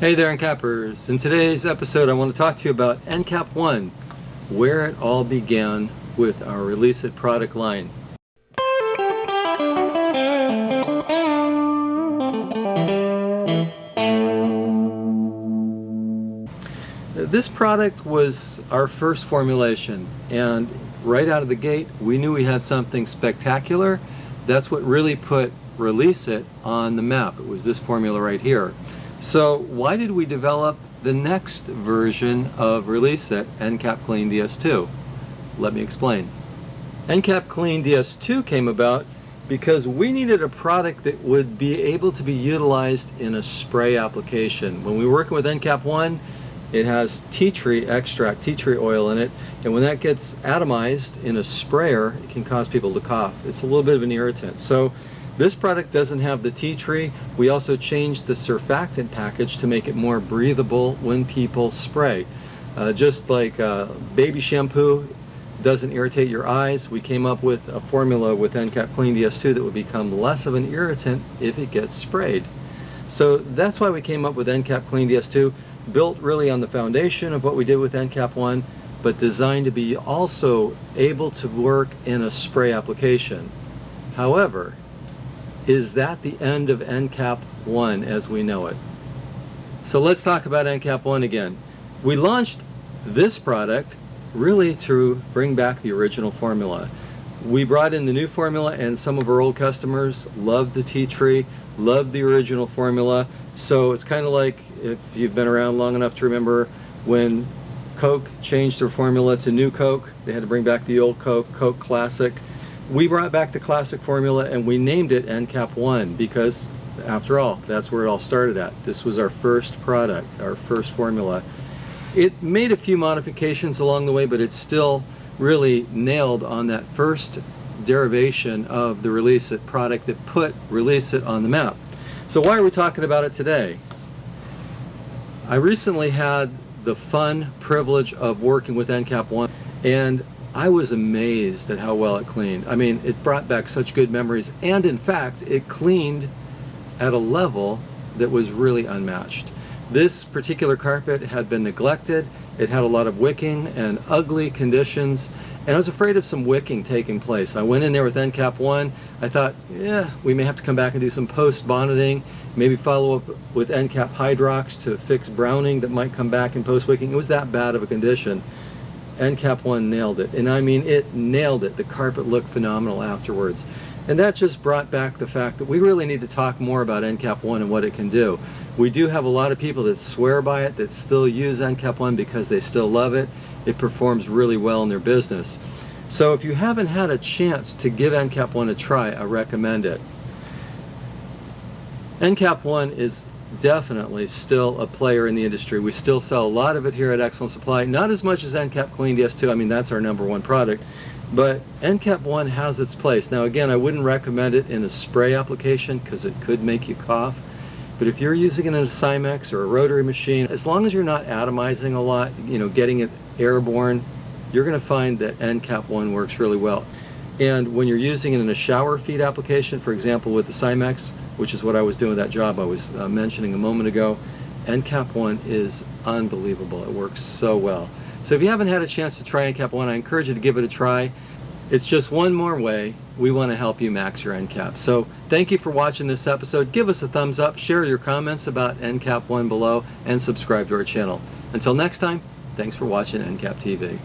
Hey there, NCAPers. In today's episode, I want to talk to you about ENCAP-1, where it all began with our Releasit product line. This product was our first formulation, and right out of the gate, we knew we had something spectacular. That's what really put Releasit on the map. It was this formula right here. So why did we develop the next version of Releasit, ENCAP Clean DS2? Let me explain. ENCAP Clean DS2 came about because we needed a product that would be able to be utilized in a spray application. When we were working with ENCAP-1, it has tea tree extract, tea tree oil in it, and when that gets atomized in a sprayer, it can cause people to cough. It's a little bit of an irritant. So this product doesn't have the tea tree. We also changed the surfactant package to make it more breathable when people spray. Just like baby shampoo doesn't irritate your eyes, we came up with a formula with ENCAP Clean DS2 that would become less of an irritant if it gets sprayed. So that's why we came up with ENCAP Clean DS2, built really on the foundation of what we did with ENCAP-1, but designed to be also able to work in a spray application. However, is that the end of ENCAP-1 as we know it? So let's talk about ENCAP-1 again. We launched this product really to bring back the original formula. We brought in the new formula, and some of our old customers loved the tea tree, loved the original formula. So it's kind of like if you've been around long enough to remember when Coke changed their formula to New Coke, they had to bring back the old Coke, Coke Classic. We brought back the classic formula and we named it ENCAP-1 because, after all, that's where it all started at. This was our first product, our first formula. It made a few modifications along the way, but it's still really nailed on that first derivation of the Releasit product that put Releasit on the map. So why are we talking about it today? I recently had the fun privilege of working with ENCAP-1, and I was amazed at how well it cleaned. I mean, it brought back such good memories, and in fact, it cleaned at a level that was really unmatched. This particular carpet had been neglected. It had a lot of wicking and ugly conditions, and I was afraid of some wicking taking place. I went in there with ENCAP-1. I thought, yeah, we may have to come back and do some post-bonneting, maybe follow up with ENCAP Hydrox to fix browning that might come back in post-wicking. It was that bad of a condition. ENCAP-1 nailed it, and I mean it nailed it. The carpet looked phenomenal afterwards, and that just brought back the fact that we really need to talk more about ENCAP-1 and what it can do. We do have a lot of people that swear by it, that still use ENCAP-1 because they still love it. It performs really well in their business. So if you haven't had a chance to give ENCAP-1 a try, I recommend it. ENCAP-1 is definitely still a player in the industry. We still sell a lot of it here at Excellent Supply, not as much as ENCAP Clean DS2. I mean, that's our #1 product, but ENCAP-1 has its place. Now again, I wouldn't recommend it in a spray application because it could make you cough, but if you're using it in a Cymex or a rotary machine, as long as you're not atomizing a lot, getting it airborne, you're going to find that ENCAP-1 works really well. And when you're using it in a shower feed application, for example with the Cymex, which is what I was doing with that job I was mentioning a moment ago, ENCAP-1 is unbelievable. It works so well. So if you haven't had a chance to try ENCAP-1, I encourage you to give it a try. It's just one more way we want to help you max your ENCAP. So thank you for watching this episode. Give us a thumbs up, share your comments about ENCAP-1 below, and subscribe to our channel. Until next time, thanks for watching ENCAP TV.